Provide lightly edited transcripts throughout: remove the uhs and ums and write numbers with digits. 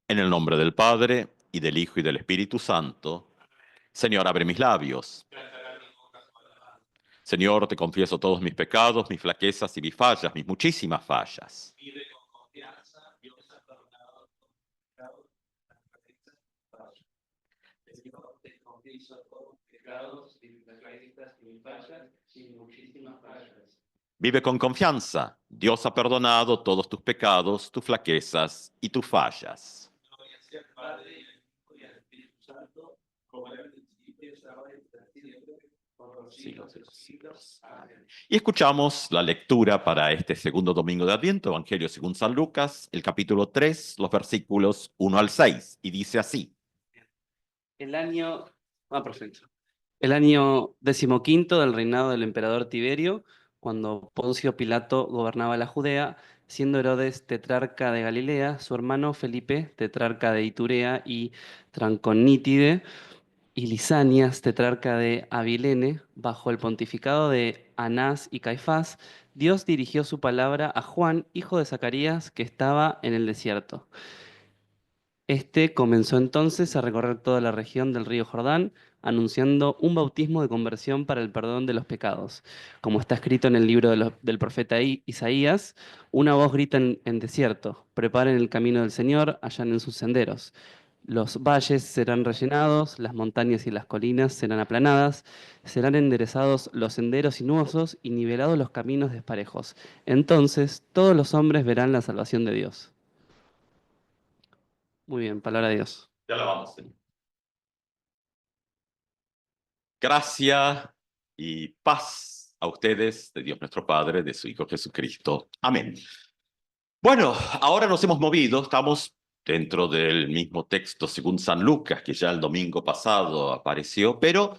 En el nombre del Padre, y del Hijo, y del Espíritu Santo. Señor, abre mis labios. Señor, te confieso todos mis pecados, mis flaquezas y mis fallas, mis muchísimas fallas. Vive con confianza. Dios ha perdonado todos tus pecados, tus flaquezas y tus fallas. Siglos de los siglos. Amén. Y escuchamos la lectura para este segundo domingo de Adviento, Evangelio según San Lucas, el capítulo 3, los versículos 1 al 6, y dice así. El año, perfecto. El año 15 del reinado del emperador Tiberio, cuando Poncio Pilato gobernaba la Judea, siendo Herodes tetrarca de Galilea, su hermano Felipe, tetrarca de Iturea y Tranconítide, y Lisanias, tetrarca de Abilene, bajo el pontificado de Anás y Caifás, Dios dirigió su palabra a Juan, hijo de Zacarías, que estaba en el desierto. Este comenzó entonces a recorrer toda la región del río Jordán, anunciando un bautismo de conversión para el perdón de los pecados. Como está escrito en el libro del profeta Isaías, una voz grita en desierto: preparen el camino del Señor, allanen sus senderos. Los valles serán rellenados, las montañas y las colinas serán aplanadas, serán enderezados los senderos sinuosos y nivelados los caminos desparejos. Entonces todos los hombres verán la salvación de Dios. Muy bien, palabra de Dios. Te alabamos, Señor. Gracia y paz a ustedes, de Dios nuestro Padre, de su Hijo Jesucristo. Amén. Bueno, ahora nos hemos movido, estamos dentro del mismo texto según San Lucas, que ya el domingo pasado apareció, pero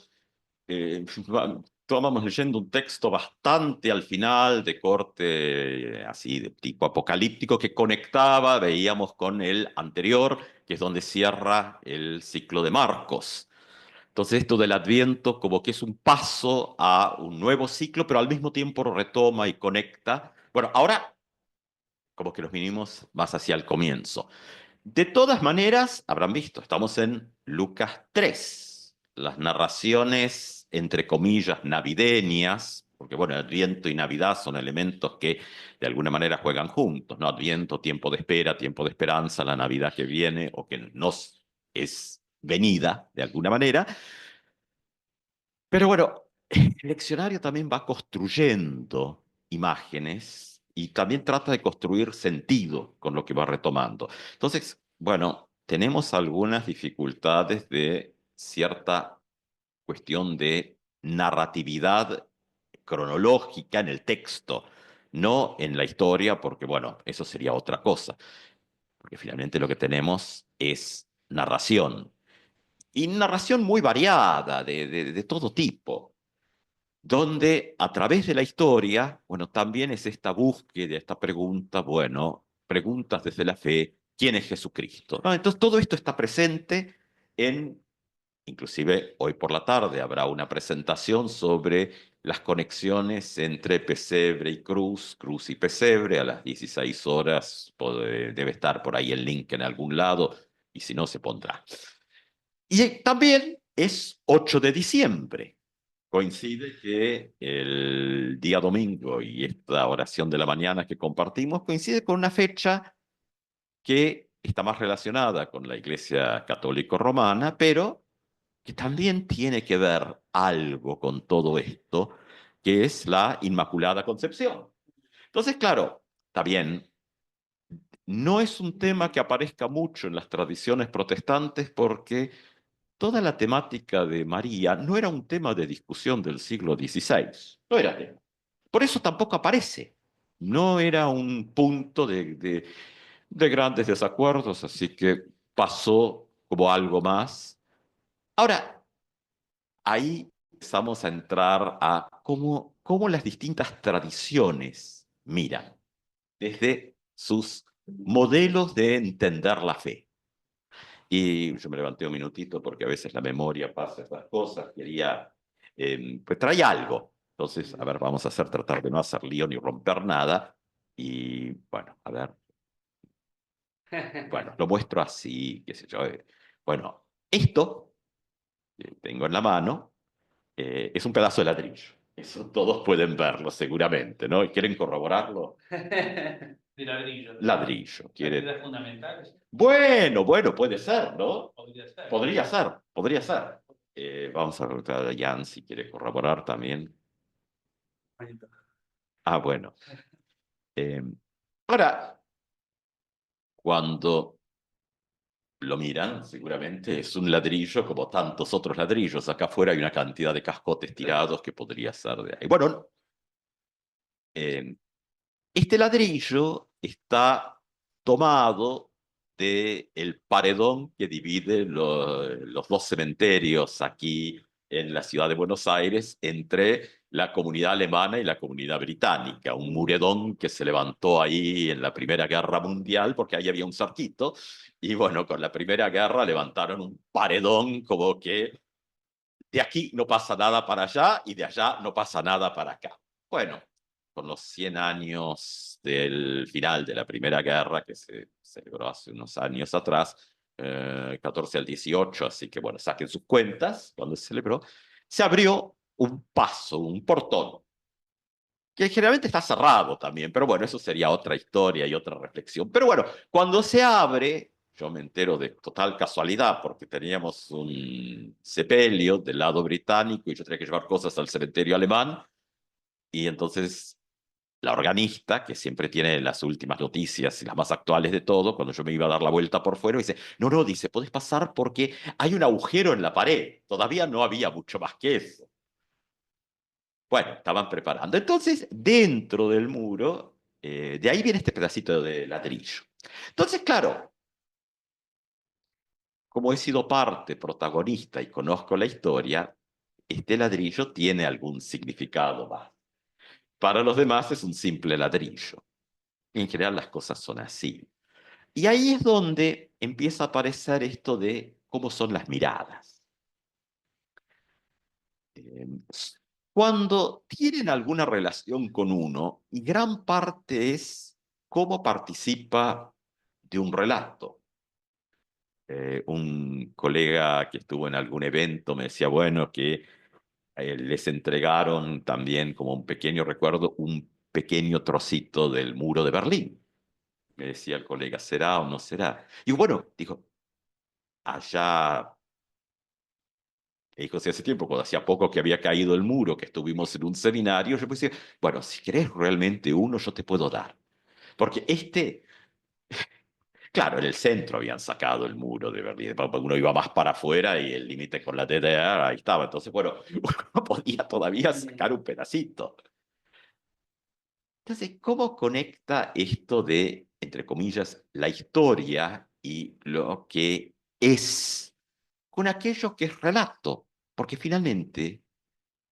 estábamos leyendo un texto bastante al final, de corte así, de tipo apocalíptico, que conectaba, veíamos, con el anterior, que es donde cierra el ciclo de Marcos. Entonces esto del Adviento como que es un paso a un nuevo ciclo, pero al mismo tiempo retoma y conecta. Bueno, ahora como que nos vinimos más hacia el comienzo. De todas maneras, habrán visto, estamos en Lucas 3, las narraciones, entre comillas, navideñas, porque bueno, Adviento y Navidad son elementos que de alguna manera juegan juntos, ¿no? Adviento, tiempo de espera, tiempo de esperanza, la Navidad que viene o que nos es venida de alguna manera. Pero bueno, el leccionario también va construyendo imágenes y también trata de construir sentido con lo que va retomando. Entonces, bueno, tenemos algunas dificultades de cierta cuestión de narratividad cronológica en el texto, no en la historia, porque bueno, eso sería otra cosa, porque finalmente lo que tenemos es narración. Y narración muy variada, de todo tipo, donde a través de la historia, bueno, también es esta búsqueda, esta pregunta, bueno, preguntas desde la fe, ¿quién es Jesucristo? ¿No? Entonces todo esto está presente en, inclusive hoy por la tarde habrá una presentación sobre las conexiones entre pesebre y cruz, cruz y pesebre, a las 16 horas debe estar por ahí el link en algún lado, y si no se pondrá. Y también es 8 de diciembre. Coincide que el día domingo y esta oración de la mañana que compartimos coincide con una fecha que está más relacionada con la Iglesia Católica Romana, pero que también tiene que ver algo con todo esto, que es la Inmaculada Concepción. Entonces, claro, está bien, no es un tema que aparezca mucho en las tradiciones protestantes porque toda la temática de María no era un tema de discusión del siglo XVI, no era tema. Por eso tampoco aparece. No era un punto de grandes desacuerdos, así que pasó como algo más. Ahora, ahí empezamos a entrar a cómo las distintas tradiciones miran desde sus modelos de entender la fe. Y yo me levanté un minutito porque a veces la memoria pasa estas cosas. Quería, pues trae algo. Entonces, a ver, vamos a tratar de no hacer lío ni romper nada. Y bueno, a ver. Bueno, lo muestro así, qué sé yo. Bueno, esto que tengo en la mano es un pedazo de ladrillo. Eso todos pueden verlo seguramente, ¿no? ¿Quieren corroborarlo? De ladrillo. Ladrillo. ¿Las ¿Quieren? piedras fundamentales? Bueno, bueno, puede ser, ¿no? Podría ser. Podría ser, podría ser. Vamos a preguntar a Jan si quiere corroborar también. Ah, bueno. Eh, ahora, cuando lo miran, seguramente es un ladrillo como tantos otros ladrillos. Acá afuera hay una cantidad de cascotes tirados que podría ser de ahí. Bueno, eh, este ladrillo está tomado del paredón que divide los dos cementerios aquí en la ciudad de Buenos Aires entre la comunidad alemana y la comunidad británica. Un muredón que se levantó ahí en la Primera Guerra Mundial porque ahí había un cerquito. Y bueno, con la Primera Guerra levantaron un paredón como que de aquí no pasa nada para allá y de allá no pasa nada para acá. Bueno, con los 100 años del final de la Primera Guerra, que se celebró hace unos años atrás, 14 al 18, así que bueno, saquen sus cuentas cuando se celebró, se abrió un paso, un portón, que generalmente está cerrado también, pero bueno, eso sería otra historia y otra reflexión. Pero bueno, cuando se abre, yo me entero de total casualidad porque teníamos un sepelio del lado británico y yo tenía que llevar cosas al cementerio alemán y entonces la organista, que siempre tiene las últimas noticias y las más actuales de todo, cuando yo me iba a dar la vuelta por fuera, dice, no, no, dice, podés pasar porque hay un agujero en la pared. Todavía no había mucho más que eso. Bueno, estaban preparando. Entonces, dentro del muro, de ahí viene este pedacito de ladrillo. Entonces, claro, como he sido parte protagonista y conozco la historia, este ladrillo tiene algún significado más. Para los demás es un simple ladrillo. En general las cosas son así. Y ahí es donde empieza a aparecer esto de cómo son las miradas. Eh, Cuando tienen alguna relación con uno, y gran parte es cómo participa de un relato. Un colega que estuvo en algún evento me decía, bueno, que les entregaron también como un pequeño recuerdo, un pequeño trocito del muro de Berlín. Me decía el colega, ¿será o no será? Y bueno, dijo, allá dijo, si hace tiempo, cuando hacía poco que había caído el muro, que estuvimos en un seminario, yo pues decía, bueno, si querés realmente uno, yo te puedo dar. Porque claro, en el centro habían sacado el muro de Berlín, uno iba más para afuera y el límite con la DDR ahí estaba. Entonces, bueno, uno podía todavía sacar un pedacito. Entonces, ¿cómo conecta esto de, entre comillas, la historia y lo que es con aquello que es relato? Porque finalmente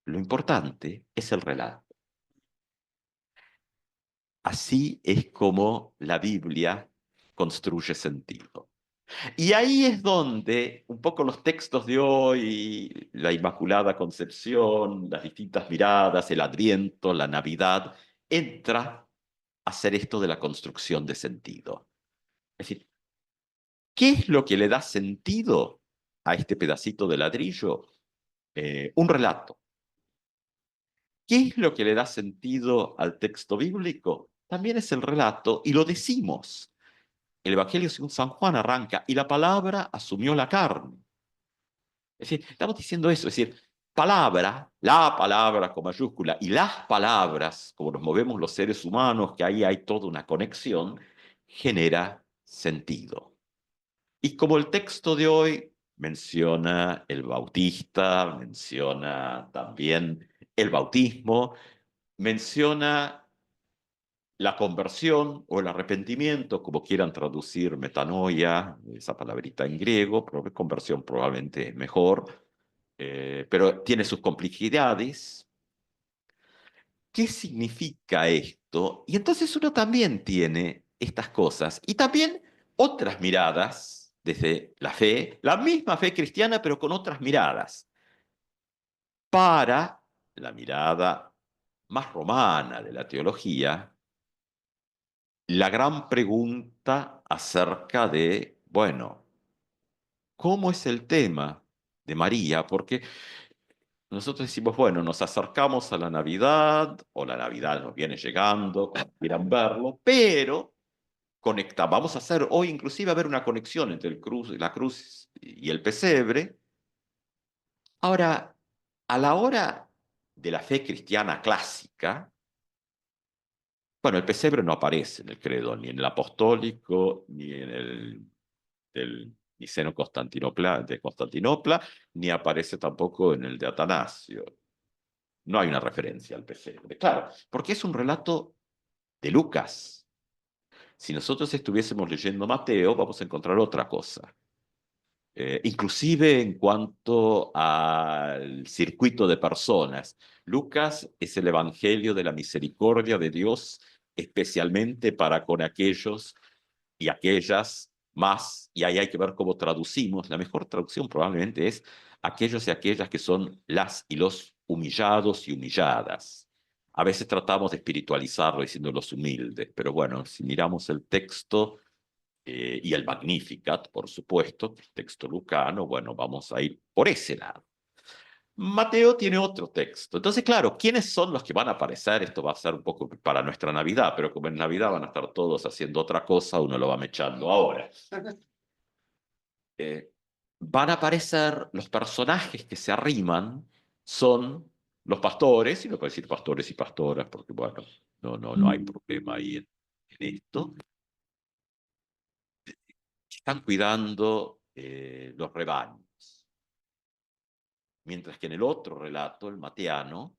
lo importante es el relato. Así es como la Biblia construye sentido. Y ahí es donde un poco los textos de hoy, la Inmaculada Concepción, las distintas miradas, el Adviento, la Navidad, entra a hacer esto de la construcción de sentido. Es decir, ¿qué es lo que le da sentido a este pedacito de ladrillo? Un relato. ¿Qué es lo que le da sentido al texto bíblico? También es el relato, y lo decimos. El Evangelio según San Juan arranca, y la palabra asumió la carne. Es decir, estamos diciendo eso, es decir, palabra, la palabra con mayúscula, y las palabras, como nos movemos los seres humanos, que ahí hay toda una conexión, genera sentido. Y como el texto de hoy menciona el bautista, menciona también el bautismo, menciona la conversión o el arrepentimiento, como quieran traducir metanoia, esa palabrita en griego, pero conversión probablemente es mejor, pero tiene sus complejidades. ¿Qué significa esto? Y entonces uno también tiene estas cosas y también otras miradas desde la fe, la misma fe cristiana, pero con otras miradas, para la mirada más romana de la teología, la gran pregunta acerca de, bueno, ¿cómo es el tema de María? Porque nosotros decimos, bueno, nos acercamos a la Navidad, o la Navidad nos viene llegando, como quieran verlo, pero vamos a hacer hoy inclusive a ver una conexión entre la cruz y el pesebre. Ahora, a la hora de la fe cristiana clásica, bueno, el pesebre no aparece en el credo, ni en el apostólico, ni en el del Niceno de Constantinopla, ni aparece tampoco en el de Atanasio. No hay una referencia al pesebre. Claro, porque es un relato de Lucas. Si nosotros estuviésemos leyendo Mateo, vamos a encontrar otra cosa. Inclusive en cuanto al circuito de personas. Lucas es el evangelio de la misericordia de Dios, especialmente para con aquellos y aquellas más, y ahí hay que ver cómo traducimos. La mejor traducción probablemente es aquellos y aquellas que son las y los humillados y humilladas. A veces tratamos de espiritualizarlo diciendo los humildes, pero bueno, si miramos el texto y el Magnificat, por supuesto, el texto lucano, bueno, vamos a ir por ese lado. Mateo tiene otro texto. Entonces, claro, ¿quiénes son los que van a aparecer? Esto va a ser un poco para nuestra Navidad, pero como en Navidad van a estar todos haciendo otra cosa, uno lo va mechando ahora. Eh, Van a aparecer los personajes que se arriman, son los pastores, y no puedo decir pastores y pastoras, porque bueno, no hay problema ahí en esto, que están cuidando los rebaños. Mientras que en el otro relato, el mateano,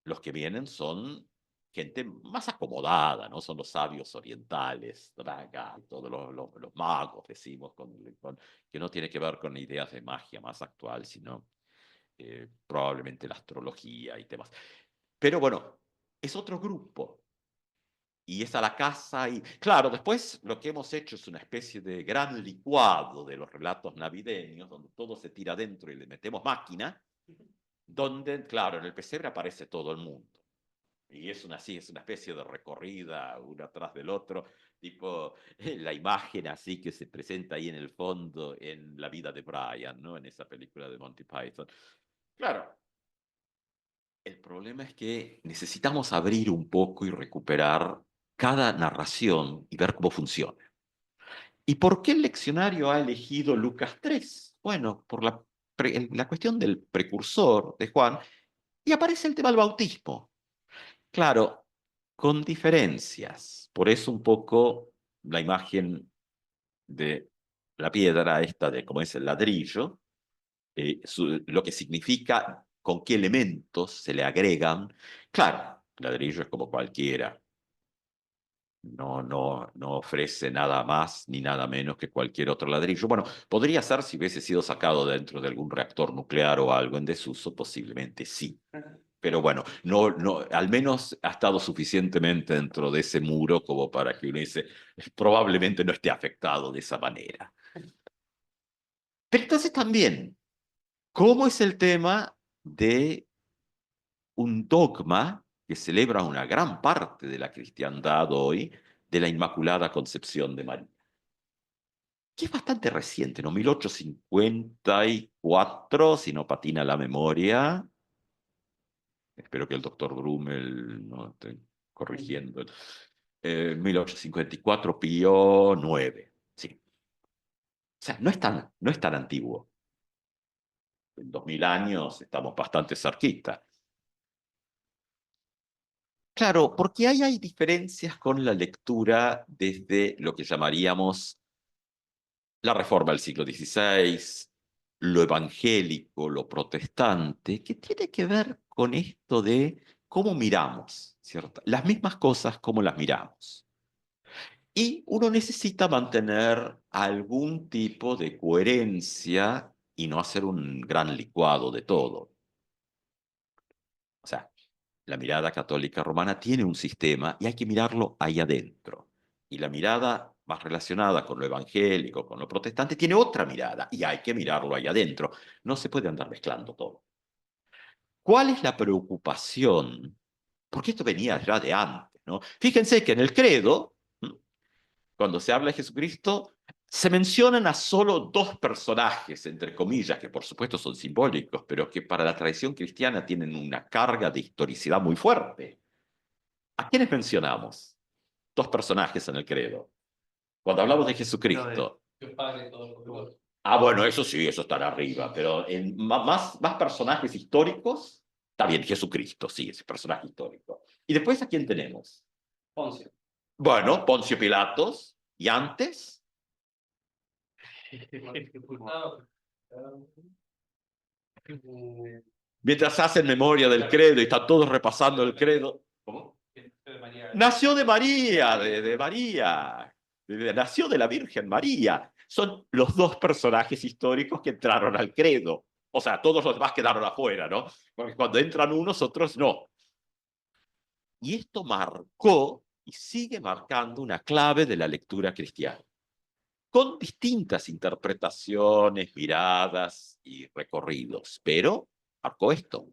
los que vienen son gente más acomodada, ¿no? Son los sabios orientales, Draga, todos los magos, decimos, que no tiene que ver con ideas de magia más actual, sino probablemente la astrología y temas. Pero bueno, es otro grupo. Y es a la casa y, claro, después lo que hemos hecho es una especie de gran licuado de los relatos navideños, donde todo se tira adentro y le metemos máquina, donde, claro, en el pesebre aparece todo el mundo. Y es una especie de recorrida uno atrás del otro, tipo la imagen así que se presenta ahí en el fondo en La vida de Brian, ¿no? En esa película de Monty Python. Claro, el problema es que necesitamos abrir un poco y recuperar cada narración y ver cómo funciona. ¿Y por qué el leccionario ha elegido Lucas 3? Bueno, por la cuestión del precursor de Juan, y aparece el tema del bautismo. Claro, con diferencias. Por eso un poco la imagen de la piedra, esta de cómo es el ladrillo, lo que significa con qué elementos se le agregan. Claro, el ladrillo es como cualquiera. No ofrece nada más ni nada menos que cualquier otro ladrillo. Bueno, podría ser si hubiese sido sacado dentro de algún reactor nuclear o algo en desuso, posiblemente sí. Pero bueno, al menos ha estado suficientemente dentro de ese muro como para que uno dice, probablemente no esté afectado de esa manera. Pero entonces también, ¿cómo es el tema de un dogma que celebra una gran parte de la cristiandad hoy, de la Inmaculada Concepción de María? Que es bastante reciente, ¿no? 1854, si no patina la memoria. Espero que el doctor Brummel no esté corrigiendo. 1854, Pío IX. Sí. O sea, no es tan antiguo. En 2000 años estamos bastante cerquita. Claro, porque ahí hay diferencias con la lectura desde lo que llamaríamos la reforma del siglo XVI, lo evangélico, lo protestante, que tiene que ver con esto de cómo miramos, ¿cierto? Las mismas cosas, cómo las miramos. Y uno necesita mantener algún tipo de coherencia y no hacer un gran licuado de todo. O sea, la mirada católica romana tiene un sistema y hay que mirarlo ahí adentro. Y la mirada más relacionada con lo evangélico, con lo protestante, tiene otra mirada y hay que mirarlo ahí adentro. No se puede andar mezclando todo. ¿Cuál es la preocupación? Porque esto venía ya de antes, ¿no? Fíjense que en el credo cuando se habla de Jesucristo, se mencionan a solo dos personajes, entre comillas, que por supuesto son simbólicos, pero que para la tradición cristiana tienen una carga de historicidad muy fuerte. ¿A quiénes mencionamos? Dos personajes en el credo. Cuando hablamos de Jesucristo. Ah, bueno, eso sí, eso está arriba, pero más personajes históricos, está bien, Jesucristo, sí, es personaje histórico. ¿Y después a quién tenemos? Poncio. Bueno, Poncio Pilatos, y antes, mientras hacen memoria del credo y están todos repasando el credo. ¿Cómo? Nació de María, de María, nació de la Virgen María. Son los dos personajes históricos que entraron al credo. O sea, todos los demás quedaron afuera, ¿no? Porque cuando entran unos, otros no. Y esto marcó y sigue marcando una clave de la lectura cristiana, con distintas interpretaciones, miradas y recorridos, pero marcó esto.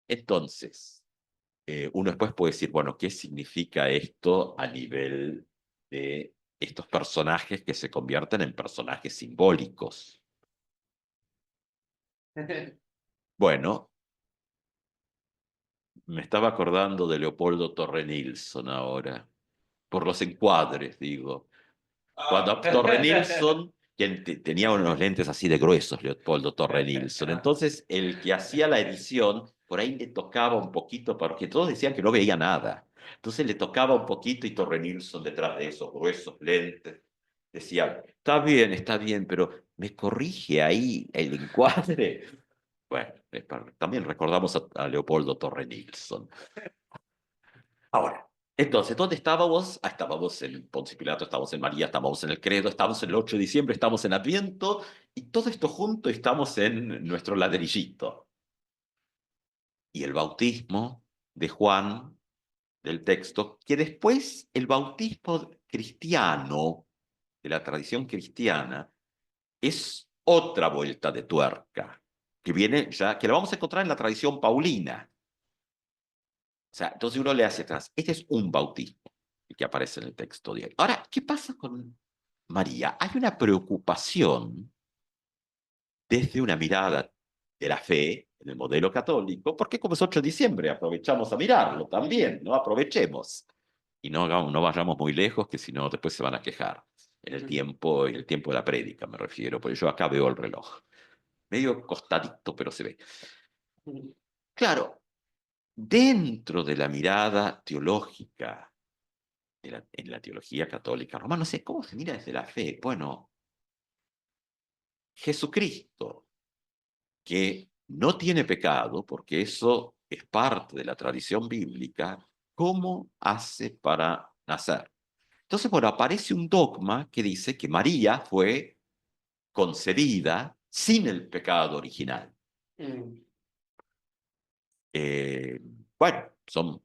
Entonces, uno después puede decir, bueno, ¿qué significa esto a nivel de estos personajes que se convierten en personajes simbólicos? Bueno, me estaba acordando de Leopoldo Torre Nilsson ahora, por los encuadres, digo. Cuando Torre Nilsson, quien tenía unos lentes así de gruesos, Leopoldo Torre Nilsson. Entonces, el que hacía la edición, por ahí le tocaba un poquito, porque todos decían que no veía nada. Entonces le tocaba un poquito y Torre Nilsson detrás de esos gruesos lentes decía, está bien, pero me corrige ahí el encuadre. Bueno, también recordamos a Leopoldo Torre Nilsson. Ahora, entonces, ¿dónde estábamos? Ah, estábamos en Poncio Pilato, estábamos en María, estábamos en el Credo, estábamos en el 8 de diciembre, estamos en Adviento, y todo esto junto estamos en nuestro ladrillito. Y el bautismo de Juan, del texto, que después el bautismo cristiano, de la tradición cristiana, es otra vuelta de tuerca, que viene ya, que la vamos a encontrar en la tradición paulina. O sea, entonces uno le hace atrás. Este es un bautismo el que aparece en el texto de hoy. Ahora, ¿qué pasa con María? Hay una preocupación desde una mirada de la fe en el modelo católico, porque como es 8 de diciembre, aprovechamos a mirarlo también, ¿no? Aprovechemos. Y no vayamos muy lejos, que si no después se van a quejar. En el tiempo de la prédica me refiero, porque yo acá veo el reloj. Medio costadito, pero se ve. Claro, dentro de la mirada teológica, en la teología católica romana, no sé cómo se mira desde la fe. Bueno, Jesucristo, que no tiene pecado, porque eso es parte de la tradición bíblica, ¿cómo hace para nacer? Entonces, bueno, aparece un dogma que dice que María fue concebida sin el pecado original. Eh, bueno, son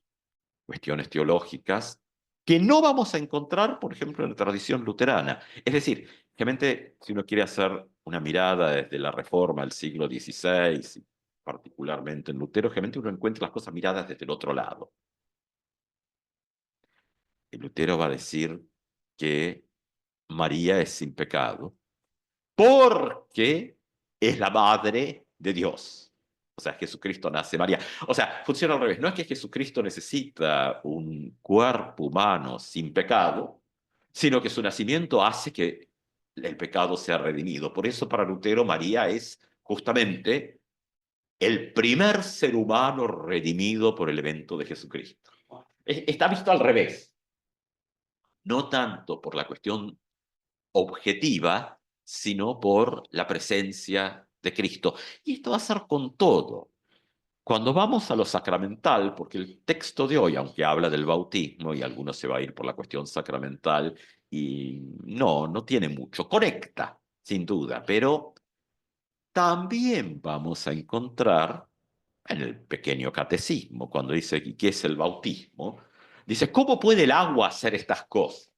cuestiones teológicas que no vamos a encontrar, por ejemplo, en la tradición luterana. Es decir, realmente, si uno quiere hacer una mirada desde la Reforma del siglo XVI, particularmente en Lutero, realmente uno encuentra las cosas miradas desde el otro lado. El Lutero va a decir que María es sin pecado porque es la madre de Dios. O sea, Jesucristo nace María. O sea, funciona al revés. No es que Jesucristo necesita un cuerpo humano sin pecado, sino que su nacimiento hace que el pecado sea redimido. Por eso para Lutero María es justamente el primer ser humano redimido por el evento de Jesucristo. Está visto al revés. No tanto por la cuestión objetiva, sino por la presencia de Cristo. Y esto va a ser con todo. Cuando vamos a lo sacramental, porque el texto de hoy, aunque habla del bautismo, y algunos se va a ir por la cuestión sacramental, y no tiene mucho, conecta, sin duda, pero también vamos a encontrar en el pequeño catecismo, cuando dice qué es el bautismo, dice, ¿cómo puede el agua hacer estas cosas?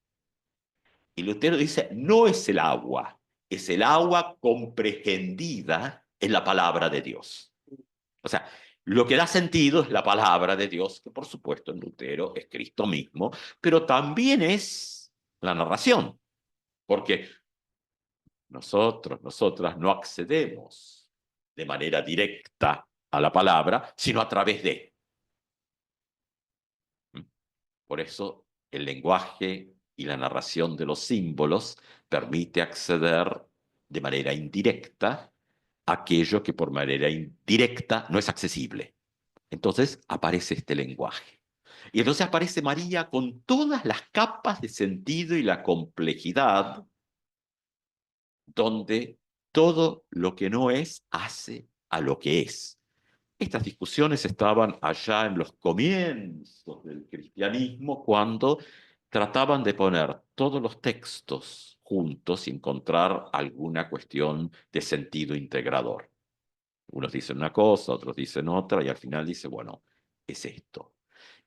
Y Lutero dice, no es el agua comprehendida en la palabra de Dios. O sea, lo que da sentido es la palabra de Dios, que por supuesto en Lutero es Cristo mismo, pero también es la narración, porque nosotras no accedemos de manera directa a la palabra, sino a través de. Por eso el lenguaje y la narración de los símbolos permite acceder de manera indirecta a aquello que por manera indirecta no es accesible. Entonces aparece este lenguaje. Y entonces aparece María con todas las capas de sentido y la complejidad, donde todo lo que no es hace a lo que es. Estas discusiones estaban allá en los comienzos del cristianismo, cuando trataban de poner todos los textos juntos y encontrar alguna cuestión de sentido integrador. Unos dicen una cosa, otros dicen otra, y al final dice, bueno, es esto.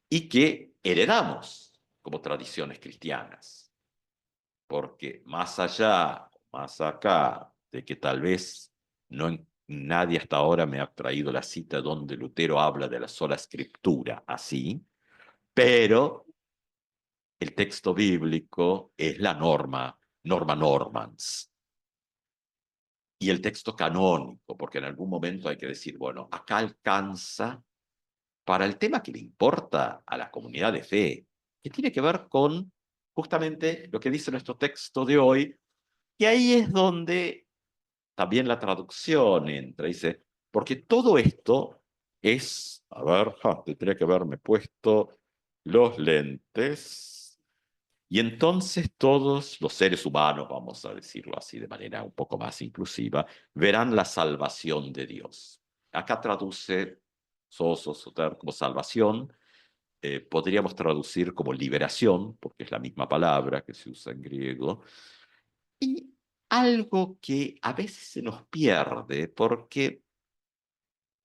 Y que heredamos como tradiciones cristianas, porque más allá, más acá, de que tal vez no, nadie hasta ahora me ha traído la cita donde Lutero habla de la sola escritura así, pero el texto bíblico es la norma normans. Y el texto canónico, porque en algún momento hay que decir, bueno, acá alcanza para el tema que le importa a la comunidad de fe, que tiene que ver con justamente lo que dice nuestro texto de hoy, y ahí es donde también la traducción entra, dice, porque todo esto es, a ver, tendría que haberme puesto los lentes, y entonces todos los seres humanos, vamos a decirlo así de manera un poco más inclusiva, verán la salvación de Dios. Acá traduce soter como salvación, podríamos traducir como liberación, porque es la misma palabra que se usa en griego, y algo que a veces se nos pierde porque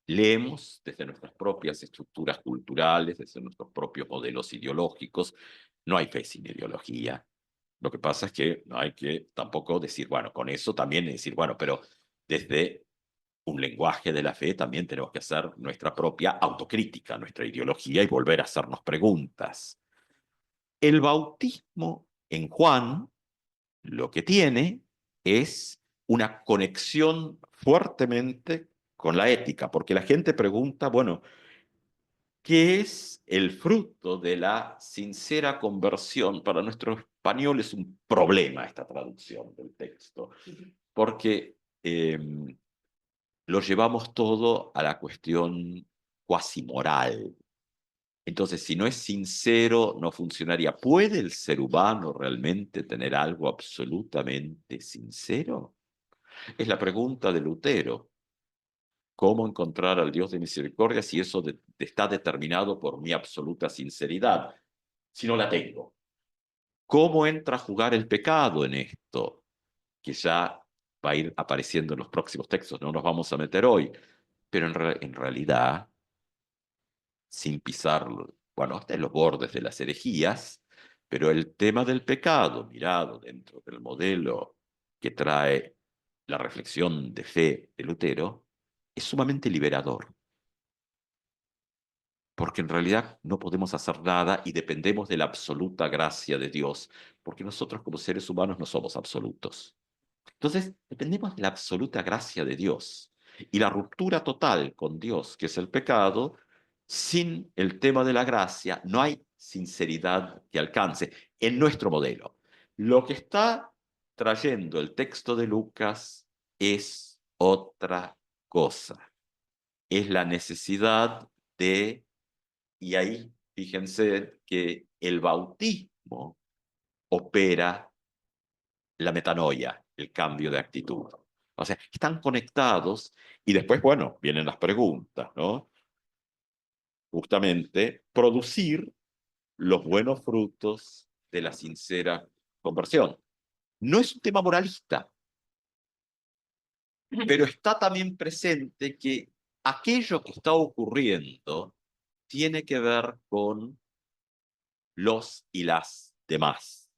leemos desde nuestras propias estructuras culturales, desde nuestros propios modelos ideológicos. No hay fe sin ideología. Lo que pasa es que no hay que tampoco decir, bueno, con eso también decir, bueno, pero desde un lenguaje de la fe también tenemos que hacer nuestra propia autocrítica, nuestra ideología y volver a hacernos preguntas. El bautismo en Juan lo que tiene es una conexión fuertemente con la ética, porque la gente pregunta, bueno, ¿qué es el fruto de la sincera conversión? Para nuestro español es un problema esta traducción del texto, porque lo llevamos todo a la cuestión cuasi moral. Entonces, si no es sincero, no funcionaría. ¿Puede el ser humano realmente tener algo absolutamente sincero? Es la pregunta de Lutero. ¿Cómo encontrar al Dios de misericordia si eso está determinado por mi absoluta sinceridad? Si no la tengo. ¿Cómo entra a jugar el pecado en esto? Que ya va a ir apareciendo en los próximos textos, no nos vamos a meter hoy. Pero en realidad, sin pisar, bueno, hasta en los bordes de las herejías, pero el tema del pecado, mirado dentro del modelo que trae la reflexión de fe de Lutero, es sumamente liberador, porque en realidad no podemos hacer nada y dependemos de la absoluta gracia de Dios, porque nosotros como seres humanos no somos absolutos. Entonces, dependemos de la absoluta gracia de Dios. Y la ruptura total con Dios, que es el pecado, sin el tema de la gracia, no hay sinceridad que alcance en nuestro modelo. Lo que está trayendo el texto de Lucas es otra cosa. Es la necesidad de, y ahí fíjense que el bautismo opera la metanoia, el cambio de actitud. O sea, están conectados y después, bueno, vienen las preguntas, ¿no? Justamente, producir los buenos frutos de la sincera conversión. No es un tema moralista, pero está también presente que aquello que está ocurriendo tiene que ver con los y las demás.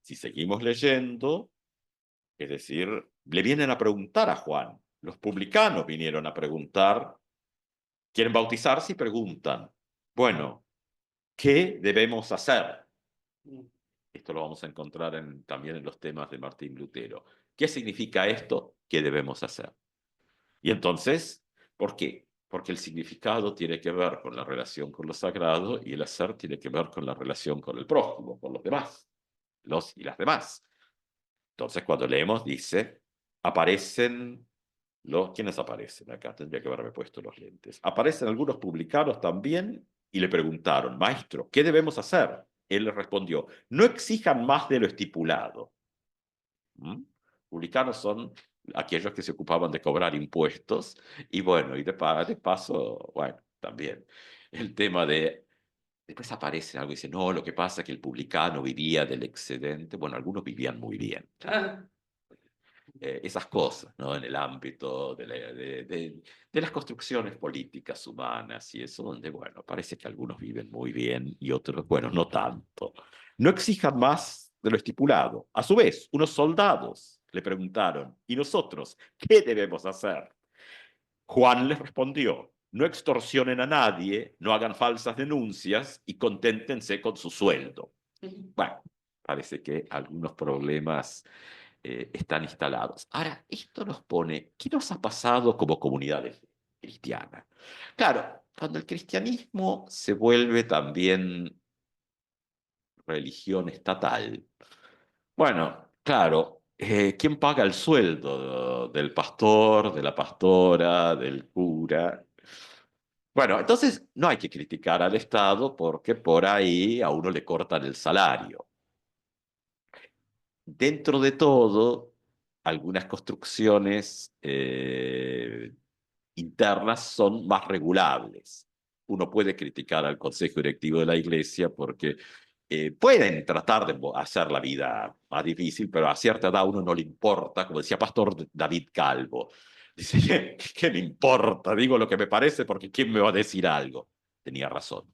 Si seguimos leyendo, es decir, le vienen a preguntar a Juan. Los publicanos vinieron a preguntar, quieren bautizarse y preguntan, bueno, ¿qué debemos hacer? Esto lo vamos a encontrar también en los temas de Martín Lutero. ¿Qué significa esto? ¿Qué debemos hacer? Y entonces, ¿por qué? Porque el significado tiene que ver con la relación con lo sagrado y el hacer tiene que ver con la relación con el prójimo, con los demás, los y las demás. Entonces, cuando leemos, dice, aparecen ¿quiénes aparecen acá? Tendría que haberme puesto los lentes. Aparecen algunos publicanos también y le preguntaron, maestro, ¿qué debemos hacer? Él les respondió, no exijan más de lo estipulado. ¿Mm? Publicanos son aquellos que se ocupaban de cobrar impuestos y bueno, y de paso, bueno, también el tema de... Después aparece algo y dice, no, lo que pasa es que el publicano vivía del excedente. Bueno, algunos vivían muy bien. Esas cosas, ¿no? En el ámbito de las construcciones políticas humanas y eso, donde, bueno, parece que algunos viven muy bien y otros, bueno, no tanto. No exijan más de lo estipulado. A su vez, unos soldados le preguntaron, ¿y nosotros qué debemos hacer? Juan les respondió, no extorsionen a nadie, no hagan falsas denuncias y conténtense con su sueldo. Bueno, parece que algunos problemas están instalados. Ahora, esto nos pone, ¿qué nos ha pasado como comunidades cristianas? Claro, cuando el cristianismo se vuelve también religión estatal, bueno, claro, ¿quién paga el sueldo del pastor, de la pastora, del cura? Bueno, entonces no hay que criticar al Estado porque por ahí a uno le cortan el salario. Dentro de todo, algunas construcciones internas son más regulables. Uno puede criticar al Consejo Directivo de la Iglesia porque pueden tratar de hacer la vida más difícil, pero a cierta edad a uno no le importa, como decía Pastor David Calvo. Dice, ¿qué me importa? Digo lo que me parece porque ¿quién me va a decir algo? Tenía razón.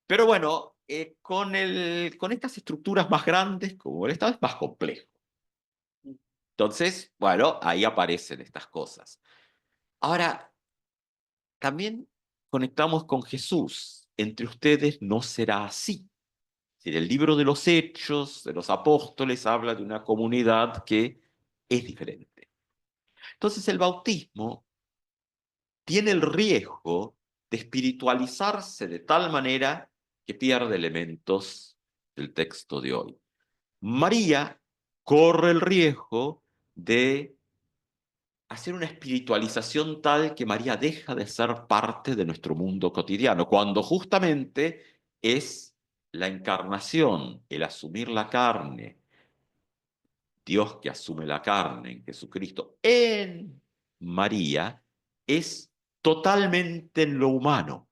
Pero bueno, con estas estructuras más grandes, como el Estado, es más complejo. Entonces, bueno, ahí aparecen estas cosas. Ahora, también conectamos con Jesús. Entre ustedes no será así. En el libro de los Hechos, de los Apóstoles, habla de una comunidad que es diferente. Entonces, el bautismo tiene el riesgo de espiritualizarse de tal manera que pierde elementos del texto de hoy. María corre el riesgo de hacer una espiritualización tal que María deja de ser parte de nuestro mundo cotidiano, cuando justamente es la encarnación, el asumir la carne, Dios que asume la carne en Jesucristo, en María, es totalmente en lo humano,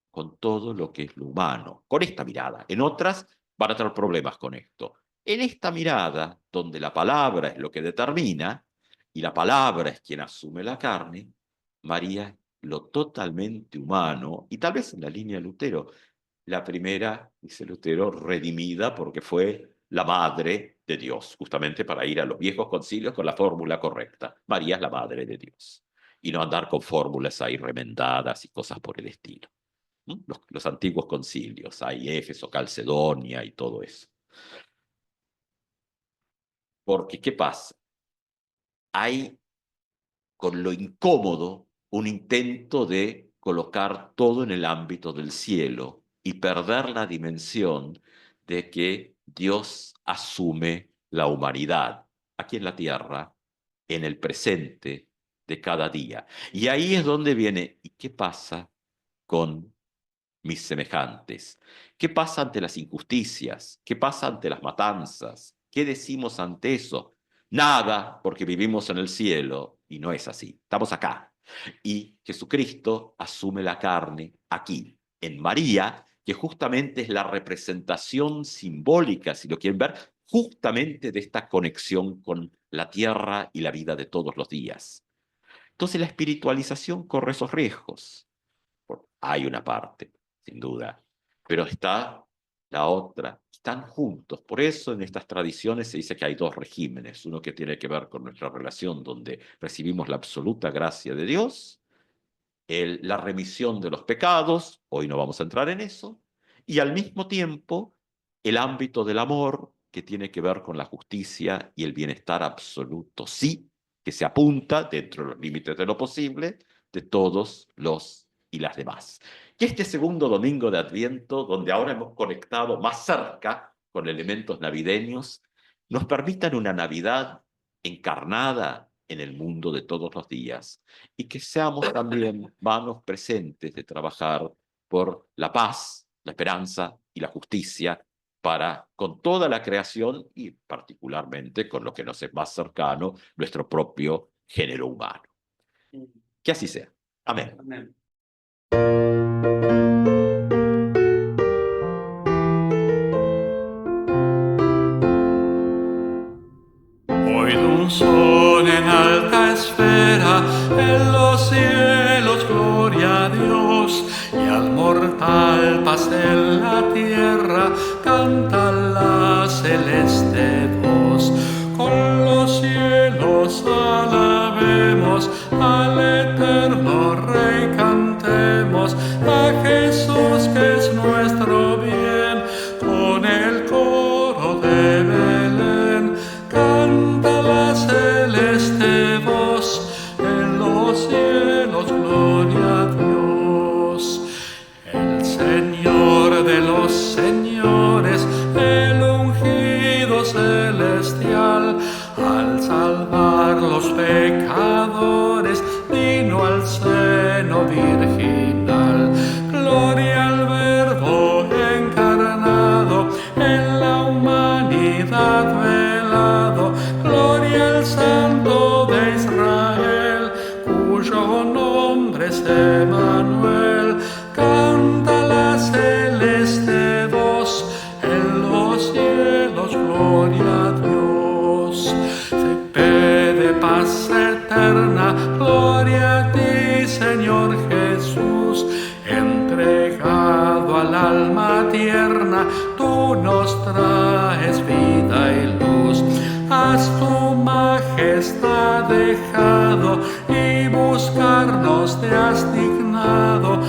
con todo lo que es lo humano, con esta mirada. En otras van a tener problemas con esto. En esta mirada, donde la palabra es lo que determina, y la palabra es quien asume la carne, María es lo totalmente humano, y tal vez en la línea de Lutero, la primera, dice Lutero, redimida porque fue la madre de Dios, justamente para ir a los viejos concilios con la fórmula correcta. María es la madre de Dios. Y no andar con fórmulas ahí remendadas y cosas por el estilo. ¿Mm? Los antiguos concilios, hay Éfeso, Calcedonia y todo eso. Porque, ¿qué pasa? Hay, con lo incómodo, un intento de colocar todo en el ámbito del cielo y perder la dimensión de que Dios asume la humanidad aquí en la tierra, en el presente de cada día. Y ahí es donde viene, ¿y qué pasa con mis semejantes? ¿Qué pasa ante las injusticias? ¿Qué pasa ante las matanzas? ¿Qué decimos ante eso? Nada, porque vivimos en el cielo y no es así. Estamos acá. Y Jesucristo asume la carne aquí, en María, que justamente es la representación simbólica, si lo quieren ver, justamente de esta conexión con la tierra y la vida de todos los días. Entonces la espiritualización corre esos riesgos. Hay una parte, sin duda, pero está la otra. Están juntos. Por eso en estas tradiciones se dice que hay dos regímenes. Uno que tiene que ver con nuestra relación donde recibimos la absoluta gracia de Dios, la remisión de los pecados, hoy no vamos a entrar en eso, y al mismo tiempo el ámbito del amor, que tiene que ver con la justicia y el bienestar absoluto, sí, que se apunta, dentro de los límites de lo posible, de todos los y las demás. Que este segundo domingo de Adviento, donde ahora hemos conectado más cerca con elementos navideños, nos permitan una Navidad encarnada en el mundo de todos los días y que seamos también manos presentes de trabajar por la paz, la esperanza y la justicia para con toda la creación y particularmente con lo que nos es más cercano, nuestro propio género humano. Que así sea. Amén. Amén. Hoy un sol en alta esfera, en los cielos, gloria a Dios, y al mortal paz en la tierra, canta la celeste voz. Con los cielos alabemos, al eterno Rey cantemos, a Jesús que es nuestro bien, con el coro de Belén. Canta la celeste voz, en los cielos, gloria a Dios. El Señor de los señores, el ungido celestial, al salvar los pecadores, vino al seno virginal. Gloria al Verbo encarnado, en la humanidad velado. Gloria al Santo de Israel, cuyo nombre es Emmanuel. Canta la celeste voz, en los cielos, gloria a Dios. Fe de paz eterna, gloria a ti, Señor Jesús. Entregado al alma tierna, tú nos traes vida y luz. Has tu majestad dejado y buscarnos te has dignado.